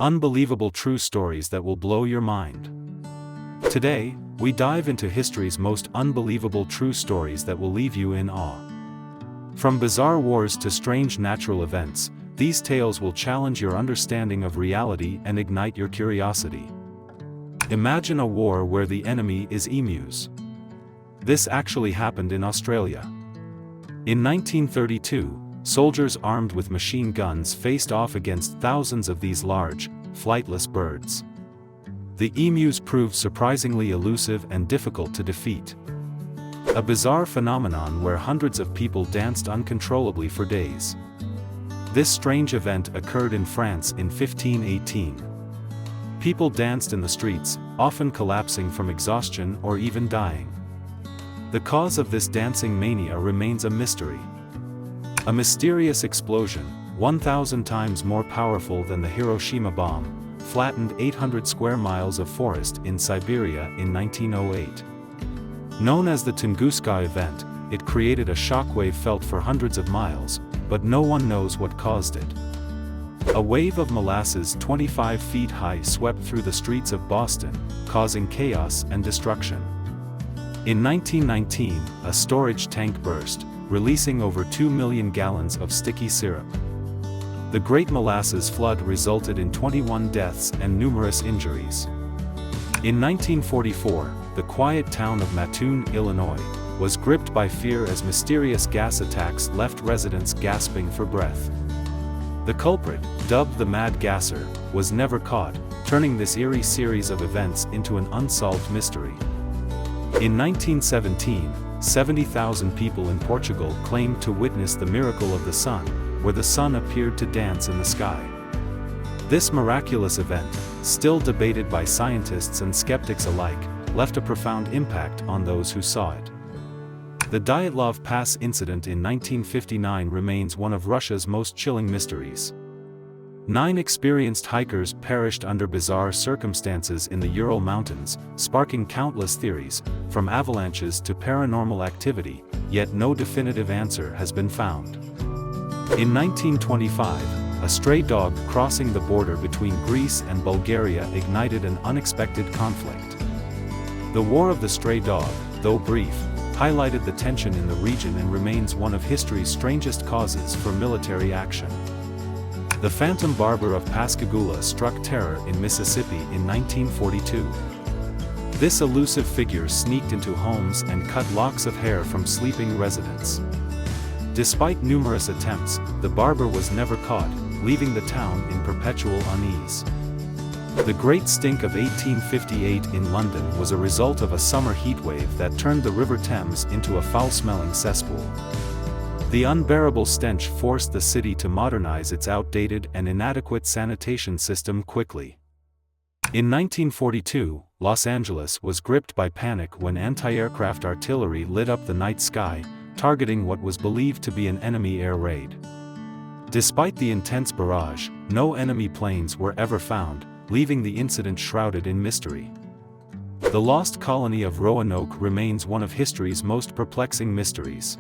Unbelievable true stories that will blow your mind. Today, we dive into history's most unbelievable true stories that will leave you in awe. From bizarre wars to strange natural events, these tales will challenge your understanding of reality and ignite your curiosity. Imagine a war where the enemy is emus. This actually happened in Australia. In 1932, soldiers armed with machine guns faced off against thousands of these large, flightless birds. The emus proved surprisingly elusive and difficult to defeat. A bizarre phenomenon where hundreds of people danced uncontrollably for days. This strange event occurred in France in 1518. People danced in the streets, often collapsing from exhaustion or even dying. The cause of this dancing mania remains a mystery. A mysterious explosion, 1,000 times more powerful than the Hiroshima bomb, flattened 800 square miles of forest in Siberia in 1908. Known as the Tunguska event, it created a shockwave felt for hundreds of miles, but no one knows what caused it. A wave of molasses 25 feet high swept through the streets of Boston, causing chaos and destruction. In 1919, a storage tank burst, releasing over 2 million gallons of sticky syrup. The Great Molasses Flood resulted in 21 deaths and numerous injuries. In 1944, the quiet town of Mattoon, Illinois, was gripped by fear as mysterious gas attacks left residents gasping for breath. The culprit, dubbed the Mad Gasser, was never caught, turning this eerie series of events into an unsolved mystery. In 1917, 70,000 people in Portugal claimed to witness the miracle of the sun, where the sun appeared to dance in the sky. This miraculous event, still debated by scientists and skeptics alike, left a profound impact on those who saw it. The Dyatlov Pass incident in 1959 remains one of Russia's most chilling mysteries. 9 experienced hikers perished under bizarre circumstances in the Ural Mountains, sparking countless theories, from avalanches to paranormal activity, yet no definitive answer has been found. In 1925, a stray dog crossing the border between Greece and Bulgaria ignited an unexpected conflict. The War of the Stray Dog, though brief, highlighted the tension in the region and remains one of history's strangest causes for military action. The Phantom Barber of Pascagoula struck terror in Mississippi in 1942. This elusive figure sneaked into homes and cut locks of hair from sleeping residents. Despite numerous attempts, the barber was never caught, leaving the town in perpetual unease. The Great Stink of 1858 in London was a result of a summer heatwave that turned the River Thames into a foul-smelling cesspool. The unbearable stench forced the city to modernize its outdated and inadequate sanitation system quickly. In 1942, Los Angeles was gripped by panic when anti-aircraft artillery lit up the night sky, targeting what was believed to be an enemy air raid. Despite the intense barrage, no enemy planes were ever found, leaving the incident shrouded in mystery. The lost colony of Roanoke remains one of history's most perplexing mysteries.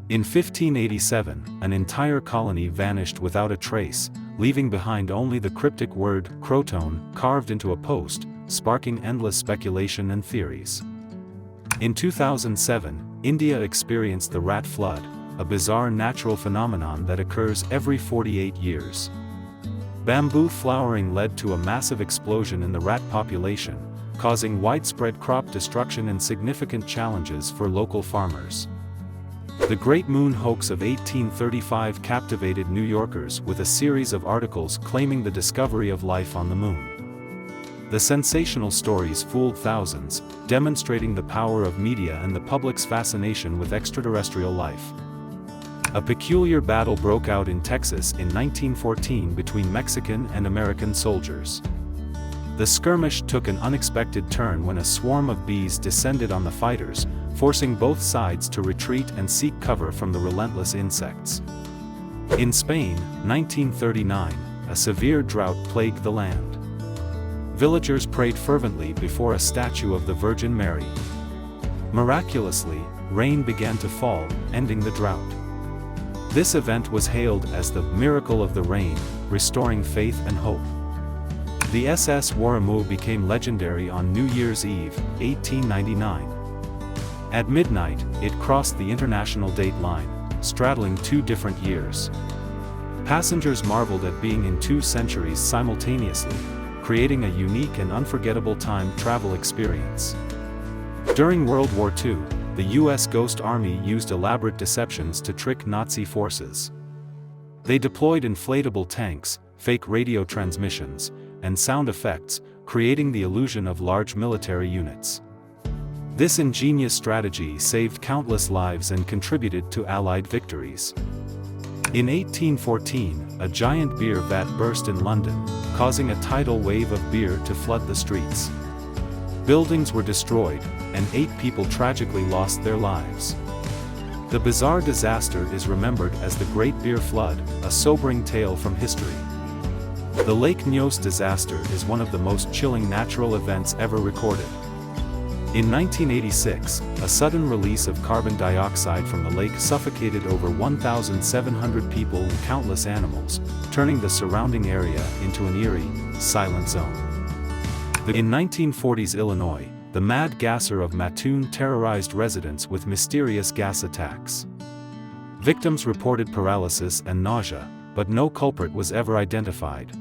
In 1587, an entire colony vanished without a trace, leaving behind only the cryptic word Croton carved into a post, sparking endless speculation and theories. In 2007, India experienced the rat flood, a bizarre natural phenomenon that occurs every 48 years. Bamboo flowering led to a massive explosion in the rat population, causing widespread crop destruction and significant challenges for local farmers. The Great Moon Hoax of 1835 captivated New Yorkers with a series of articles claiming the discovery of life on the moon. The sensational stories fooled thousands, demonstrating the power of media and the public's fascination with extraterrestrial life. A peculiar battle broke out in Texas in 1914 between Mexican and American soldiers. The skirmish took an unexpected turn when a swarm of bees descended on the fighters, forcing both sides to retreat and seek cover from the relentless insects. In Spain, 1939, a severe drought plagued the land. Villagers prayed fervently before a statue of the Virgin Mary. Miraculously, rain began to fall, ending the drought. This event was hailed as the miracle of the rain, restoring faith and hope. The SS Waremu became legendary on New Year's Eve, 1899. At midnight, it crossed the international date line, straddling 2 different years. Passengers marveled at being in 2 centuries simultaneously, creating a unique and unforgettable time travel experience. During World War II, the U.S. Ghost Army used elaborate deceptions to trick Nazi forces. They deployed inflatable tanks, fake radio transmissions, and sound effects, creating the illusion of large military units. This ingenious strategy saved countless lives and contributed to Allied victories. In 1814, a giant beer vat burst in London, causing a tidal wave of beer to flood the streets. Buildings were destroyed, and 8 people tragically lost their lives. The bizarre disaster is remembered as the Great Beer Flood, a sobering tale from history. The Lake Nyos disaster is one of the most chilling natural events ever recorded. In 1986, a sudden release of carbon dioxide from the lake suffocated over 1,700 people and countless animals, turning the surrounding area into an eerie, silent zone. In 1940s Illinois, the mad gasser of Mattoon terrorized residents with mysterious gas attacks. Victims reported paralysis and nausea, but no culprit was ever identified.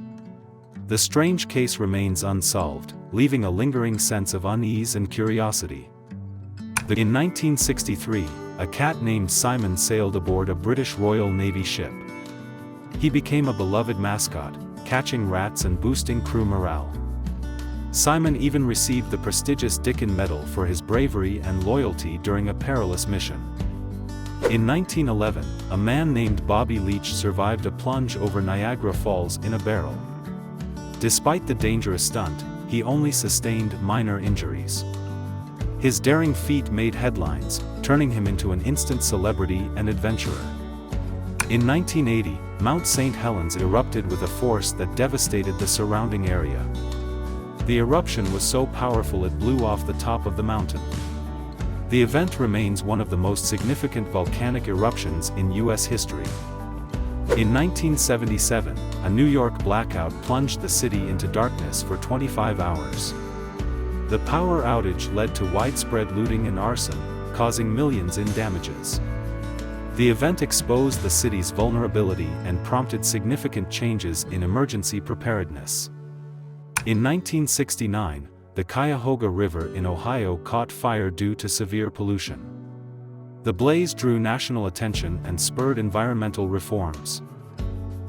The strange case remains unsolved, leaving a lingering sense of unease and curiosity. In 1963, a cat named Simon sailed aboard a British Royal Navy ship. He became a beloved mascot, catching rats and boosting crew morale. Simon even received the prestigious Dickin Medal for his bravery and loyalty during a perilous mission. In 1911, a man named Bobby Leach survived a plunge over Niagara Falls in a barrel. Despite the dangerous stunt, he only sustained minor injuries. His daring feat made headlines, turning him into an instant celebrity and adventurer. In 1980, Mount St. Helens erupted with a force that devastated the surrounding area. The eruption was so powerful it blew off the top of the mountain. The event remains one of the most significant volcanic eruptions in U.S. history. In 1977, a New York blackout plunged the city into darkness for 25 hours. The power outage led to widespread looting and arson, causing millions in damages. The event exposed the city's vulnerability and prompted significant changes in emergency preparedness. In 1969, the Cuyahoga River in Ohio caught fire due to severe pollution. The blaze drew national attention and spurred environmental reforms.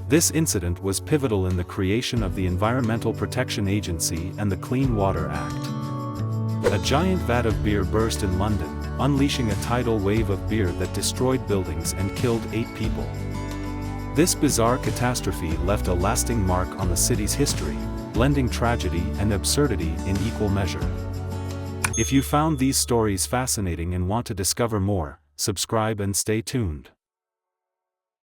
This incident was pivotal in the creation of the Environmental Protection Agency and the Clean Water Act. A giant vat of beer burst in London, unleashing a tidal wave of beer that destroyed buildings and killed 8 people. This bizarre catastrophe left a lasting mark on the city's history, blending tragedy and absurdity in equal measure. If you found these stories fascinating and want to discover more, subscribe and stay tuned.